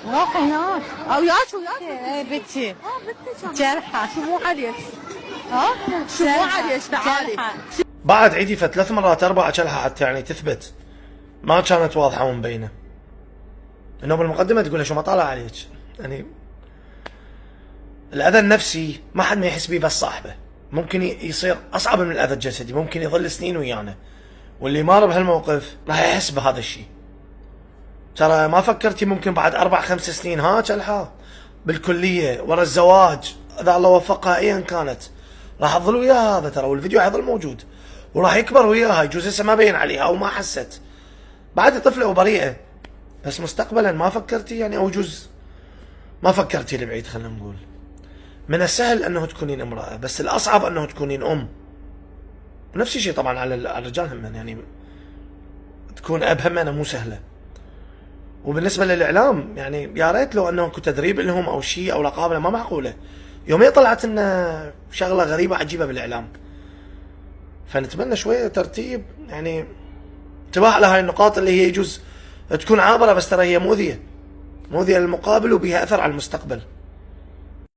روح هناك. او ياك وياك. ايه بنتي. بنتك جرحة. شو عليك؟ ها؟ شو عليك تعالي. بعد عيدي ثلاث مرات 4 شلحة حتى يعني تثبت، ما كانت واضحة ومبينة. انه بالمقدمة تقول له شو ما طالع عليك. يعني الاذى النفسي ما حد ما يحس بيه بس صاحبه، ممكن يصير اصعب من الاذى الجسدي، ممكن يظل سنين ويانا، واللي مر بهالموقف راح يحس بهذا الشيء. ترى ما فكرتي ممكن بعد 4-5 سنين ها شلحة بالكلية ورا الزواج اذا الله وفقها ايا كانت راح تظل وياها هذا ترى، والفيديو حيظل موجود وراح يكبر وياها، يجوز هسه ما بين عليها او ما حست، بعد طفلة وبريئة، بس مستقبلا ما فكرتي يعني، او يجوز ما فكرتي لبعيد. خلينا نقول من السهل انه تكونين امرأة، بس الاصعب انه تكونين ام. ونفس الشيء طبعا على الرجال هم، يعني تكون اب هم مو سهلة. وبالنسبة للاعلام يعني يا ريت لو انه تدريب لهم او شيء او رقابة، ما معقولة يوميا طلعت لنا شغلة غريبة عجيبة بالاعلام. فنتمنى شوية ترتيب، يعني انتباه على هاي النقاط اللي هي يجوز تكون عابرة، بس ترى هي مؤذية للمقابل وبها اثر على المستقبل.